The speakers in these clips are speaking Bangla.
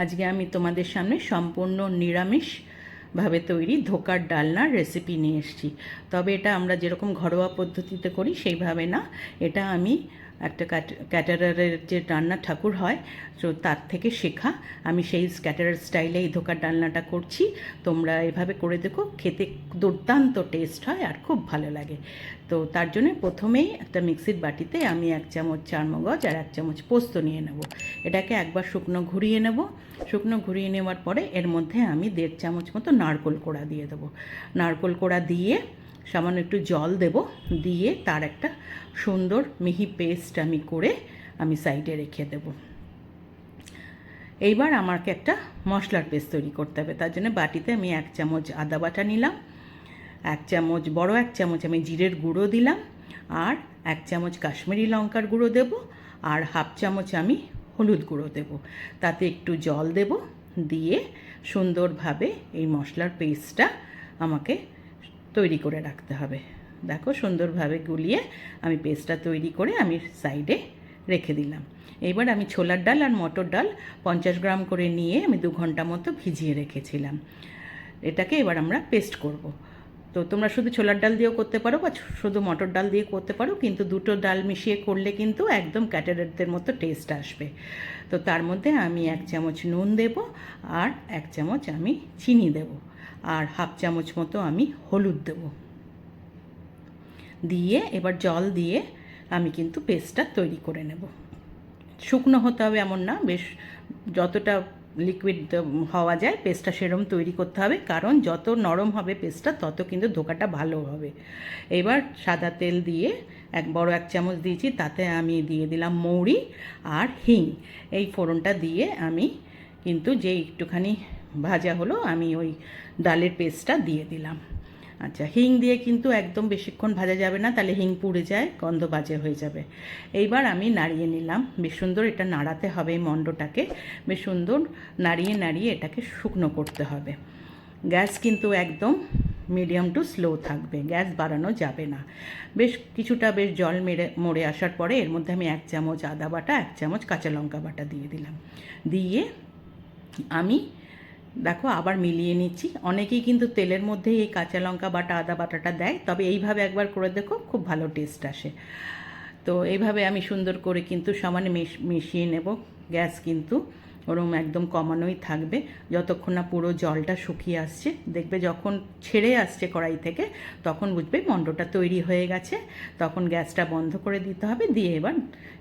আজকে আমি তোমাদের সামনে সম্পূর্ণ নিরামিষভাবে তৈরি ধোকার ডালনার রেসিপি নিয়ে এসেছি। তবে এটা আমরা যেরকম ঘরোয়া পদ্ধতিতে করি সেইভাবে না, এটা আমি একটা ক্যাটারারের যে রান্না ঠাকুর হয় তো তার থেকে শেখা। আমি সেই ক্যাটারার স্টাইলে এই ধোকার ডালনাটা করছি। তোমরা এভাবে করে দেখো, খেতে দুর্দান্ত টেস্ট হয় আর খুব ভালো লাগে। তো তার জন্য প্রথমেই একটা মিক্সির বাটিতে আমি 1 চামচ চারমগজ আর 1 চামচ পোস্ত নিয়ে নেব। এটাকে একবার শুকনো ঘুরিয়ে নেব। শুকনো ঘুরিয়ে নেওয়ার পরে এর মধ্যে আমি 1.5 চামচ মতো নারকেল কোড়া দিয়ে দেবো। নারকেল কোড়া দিয়ে সামান্য একটু জল দেব, দিয়ে তার একটা সুন্দর মিহি পেস্ট আমি করে আমি সাইডে রেখে দেব। এইবার আমাকে একটা মশলার পেস্ট তৈরি করতে হবে। তার জন্য বাটিতে আমি 1 চামচ আদা বাটা নিলাম, 1 চামচ বড় 1 চামচ আমি জিরের গুঁড়ো দিলাম, আর 1 চামচ কাশ্মীরি লঙ্কার গুঁড়ো দেব, আর 1/2 চামচ আমি হলুদ গুঁড়ো দেব। তাতে একটু জল দেব, দিয়ে সুন্দরভাবে এই মশলার পেস্টটা আমাকে তৈরি করে রাখতে হবে। দেখো সুন্দরভাবে গুলিয়ে আমি পেস্টটা তৈরি করে আমি সাইডে রেখে দিলাম। এবার আমি ছোলার ডাল আর মটর ডাল 50 গ্রাম করে নিয়ে আমি 2 ঘন্টা মতো ভিজিয়ে রেখেছিলাম। এটাকে এবার আমরা পেস্ট করব। তো তোমরা শুধু ছোলার ডাল দিয়েও করতে পারো বা শুধু মটর ডাল দিয়ে করতে পারো, কিন্তু দুটো ডাল মিশিয়ে করলে কিন্তু একদম ক্যাটারারদের মতো টেস্ট আসবে। তো তার মধ্যে আমি 1 চামচ নুন দেব, আর 1 চামচ আমি চিনি দেব, আর 1/2 চামচ মতো আমি হলুদ দেব। দিয়ে এবার জল দিয়ে আমি কিন্তু পেস্টটা তৈরি করে নেব। শুকনো হতে হবে এমন না, বেশ যতটা লিকুইড হওয়া যায় পেস্টটা সেরকম তৈরি করতে হবে, কারণ যত নরম হবে পেস্টটা তত কিন্তু ধোকাটা ভালো হবে। এবার সাদা তেল দিয়ে বড় 1 চামচ দিয়েছি, তাতে আমি দিয়ে দিলাম মৌরি আর হিং। এই ফোড়নটা দিয়ে আমি কিন্তু যে একটুখানি ভাজা হলো আমি ওই ডালের পেস্টটা দিয়ে দিলাম। আচ্ছা, হিং দিয়ে কিন্তু একদম বেশিক্ষণ ভাজা যাবে না, তাহলে হিং পুড়ে যায়, গন্ধ বাজে হয়ে যাবে। এইবার আমি নাড়িয়ে নিলাম, বেশ সুন্দর এটা নাড়াতে হবে। এই মণ্ডটাকে বেশ সুন্দর নাড়িয়ে নাড়িয়ে এটাকে শুকনো করতে হবে। গ্যাস কিন্তু একদম মিডিয়াম টু স্লো থাকবে, গ্যাস বাড়ানো যাবে না। বেশ কিছুটা বেশ জল মরে আসার পরে এর মধ্যে আমি 1 চামচ আদা বাটা, 1 চামচ কাঁচা লঙ্কা বাটা দিয়ে দিলাম। দিয়ে আমি দেখো আবার মিলিয়ে নিচ্ছি। অনেকেই কিন্তু তেলের মধ্যে এই কাঁচা লঙ্কা বাটা আদা বাটাটা দেয়, তবে এইভাবে একবার করে দেখো, খুব ভালো টেস্ট আসে। তো এইভাবে আমি সুন্দর করে কিন্তু সমানে মিশিয়ে নেব। গ্যাস কিন্তু ওরম একদম কমানোই থাকবে যতক্ষণ না পুরো জলটা শুকিয়ে আসছে। দেখবে যখন ছেড়ে আসছে কড়াই থেকে তখন বুঝবে মণ্ডটা তৈরি হয়ে গেছে, তখন গ্যাসটা বন্ধ করে দিতে হবে। দিয়ে এবার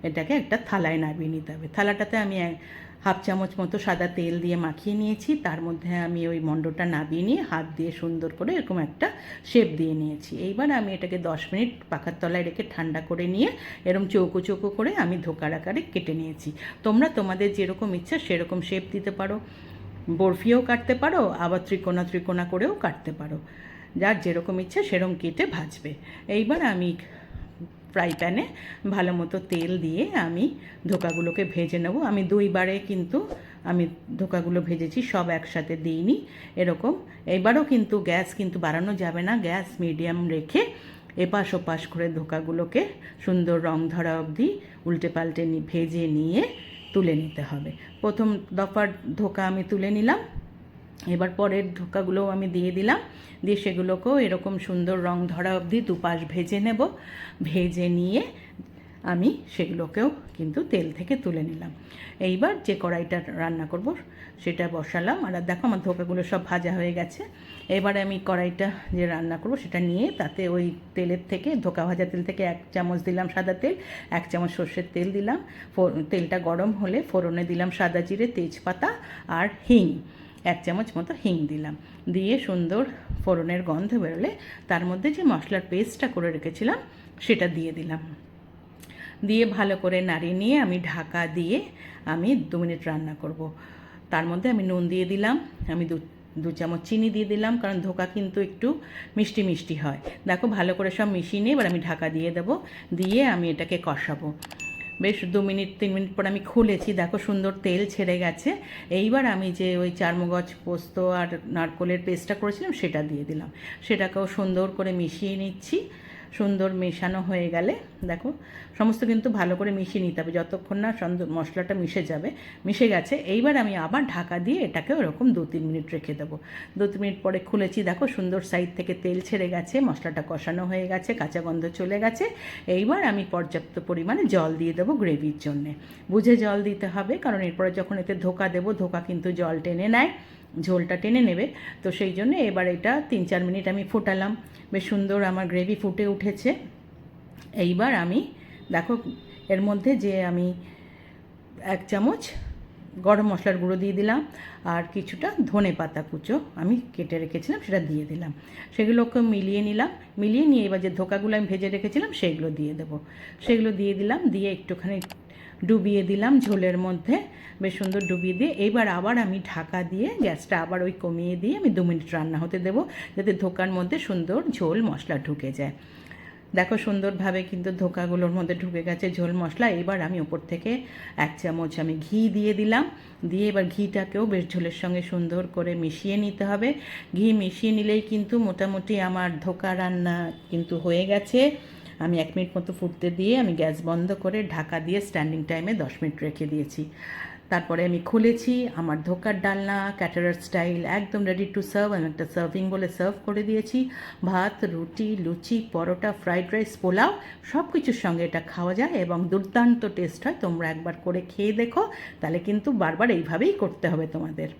এটাকে একটা থালায় নামিয়ে নিতে হবে। থালাটাতে আমি 1/2 চামচ মতো সাদা তেল দিয়ে মাখিয়ে নিয়েছি, তার মধ্যে আমি ওই মণ্ডটা নামিয়ে নিয়ে হাত দিয়ে সুন্দর করে এরকম একটা শেপ দিয়ে নিয়েছি। এইবার আমি এটাকে 10 মিনিট পাখার তলায় রেখে ঠান্ডা করে নিয়ে এরকম চৌকো চৌকো করে আমি ধোকার আকারে কেটে নিয়েছি। তোমরা তোমাদের যেরকম ইচ্ছা সেরকম শেপ দিতে পারো, বরফিও কাটতে পারো, আবার ত্রিকোণা ত্রিকোণা করেও কাটতে পারো, যার যেরকম ইচ্ছা সেরকম কেটে ভাজবে। এইবার আমি ফ্রাই প্যানে ভালো মতো তেল দিয়ে আমি ধোকাগুলোকে ভেজে নেব। আমি 2 বারে কিন্তু আমি ধোকাগুলো ভেজেছি, সব একসাথে দিইনি এরকম। এবারও কিন্তু গ্যাস কিন্তু বাড়ানো যাবে না, গ্যাস মিডিয়াম রেখে এপাশ ওপাশ করে ধোকাগুলোকে সুন্দর রং ধরা অবধি উল্টে পাল্টে ভেজে নিয়ে তুলে নিতে হবে। প্রথম দফার ধোকা আমি তুলে নিলাম, এবার পরের ধোকাগুলোও আমি দিয়ে দিলাম, দিয়ে সেগুলোকেও এরকম সুন্দর রং ধরা অবধি দুপাশ ভেজে নেব। ভেজে নিয়ে আমি সেগুলোকেও কিন্তু তেল থেকে তুলে নিলাম। এইবার যে কড়াইটা রান্না করব সেটা বসালাম, আর দেখো আমার ধোকাগুলো সব ভাজা হয়ে গেছে। এবারে আমি কড়াইটা যে রান্না করব সেটা নিয়ে তাতে ওই তেলের থেকে ধোকা ভাজা তেল থেকে 1 চামচ দিলাম সাদা তেল, 1 চামচ সর্ষের তেল দিলাম। তেলটা গরম হলে ফোড়নে দিলাম সাদা জিরে, তেজপাতা আর হিং, 1 চামচ মতো হিং দিলাম। দিয়ে সুন্দর ফোড়নের গন্ধ বেরোলে তার মধ্যে যে মশলার পেস্টটা করে রেখেছিলাম সেটা দিয়ে দিলাম। দিয়ে ভালো করে নাড়িয়ে নিয়ে আমি ঢাকা দিয়ে আমি 2 মিনিট রান্না করব। তার মধ্যে আমি নুন দিয়ে দিলাম, আমি 2 চামচ চিনি দিয়ে দিলাম, কারণ ধোকা কিন্তু একটু মিষ্টি মিষ্টি হয়। দেখো ভালো করে সব মিশিয়ে নিয়ে এবার আমি ঢাকা দিয়ে দেবো। দিয়ে আমি এটাকে কষাবো। বেশ 2 মিনিট 3 মিনিট পর আমি খুলেছি, দেখো সুন্দর তেল ছেড়ে গেছে। এইবার আমি যে ওই চারমগজ পোস্ত আর নারকোলের পেস্টটা করেছিলাম সেটা দিয়ে দিলাম, সেটাকেও সুন্দর করে মিশিয়ে নিচ্ছি। সুন্দর মেশানো হয়ে গেলে দেখো সমস্ত কিন্তু ভালো করে মিশিয়ে নিতে হবে, যতক্ষণ না মশলাটা মিশে গেছে। এইবার আমি আবার ঢাকা দিয়ে এটাকে ওরকম 2-3 মিনিট রেখে দেবো। 2-3 মিনিট পরে খুলেছি, দেখো সুন্দর সাইড থেকে তেল ছেড়ে গেছে, মশলাটা কষানো হয়ে গেছে, কাঁচা গন্ধ চলে গেছে। এইবার আমি পর্যাপ্ত পরিমাণে জল দিয়ে দেবো গ্রেভির জন্যে। বুঝে জল দিতে হবে, কারণ এরপরে যখন এতে ধোকা দেবো, ধোকা কিন্তু জল টেনে নেয়, ঝোলটা টেনে নেবে। তো সেই জন্য এবার এটা 3-4 মিনিট আমি ফোটালাম, বেশ সুন্দর আমার গ্রেভি ফুটে উঠেছে। এইবার আমি দেখো এর মধ্যে যে আমি 1 চামচ গরম মশলার গুঁড়ো দিয়ে দিলাম, আর কিছুটা ধনে পাতা কুচো আমি কেটে রেখেছিলাম সেটা দিয়ে দিলাম। সেগুলোকে মিলিয়ে নিলাম, মিলিয়ে নিয়ে এবার যে ধোকাগুলো আমি ভেজে রেখেছিলাম সেগুলো দিয়ে দেবো। সেগুলো দিয়ে দিলাম, দিয়ে একটুখানি ডুবিয়ে দিলাম ঝোলের মধ্যে, বেশ সুন্দর ডুবিয়ে দিয়ে এইবার আবার আমি ঢাকা দিয়ে গ্যাসটা আবার ওই কমিয়ে দিয়ে আমি 2 মিনিট রান্না হতে দেবো, যাতে ধোকার মধ্যে সুন্দর ঝোল মশলা ঢুকে যায়। দেখো সুন্দরভাবে কিন্তু ধোকাগুলোর মধ্যে ঢুকে গেছে ঝোল মশলা। এবার আমি উপর থেকে 1 চামচ আমি ঘি দিয়ে দিলাম, দিয়ে এবার ঘিটাকেও বেশ ঝোলের সঙ্গে সুন্দর করে মিশিয়ে নিতে হবে। ঘি মিশিয়ে নিলেই কিন্তু মোটামুটি আমার ধোকা রান্না কিন্তু হয়ে গেছে। আমি 1 মিনিট মতো ফুটতে দিয়ে আমি গ্যাস বন্ধ করে ঢাকা দিয়ে স্ট্যান্ডিং টাইমে 10 মিনিট রেখে দিয়েছি। তারপরে আমি খুলেছি, আমার ধোকার ডালনা ক্যাটারার স্টাইল একদম রেডি টু সার্ভ। আমি একটা সার্ভিং বলে সার্ভ করে দিয়েছি। ভাত, রুটি, লুচি, পরোটা, ফ্রাইড রাইস, পোলাও সব কিছুর সঙ্গে এটা খাওয়া যায় এবং দুর্দান্ত টেস্ট হয়। তোমরা একবার করে খেয়ে দেখো, তাহলে কিন্তু বারবার এইভাবেই করতে হবে তোমাদের।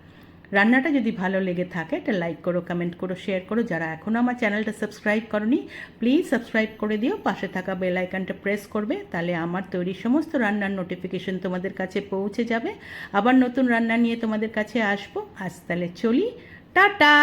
রান্নাটা যদি ভালো লেগে থাকে এটা লাইক করো, কমেন্ট করো, শেয়ার করো। যারা এখনও আমার চ্যানেলটা সাবস্ক্রাইব করনি প্লিজ সাবস্ক্রাইব করে দিও, পাশে থাকা বেল আইকনটা প্রেস করবে, তাহলে আমার তৈরি সমস্ত রান্নার নোটিফিকেশন তোমাদের কাছে পৌঁছে যাবে। আবার নতুন রান্না নিয়ে তোমাদের কাছে আসবো। আজ তাহলে চলি, টাটা।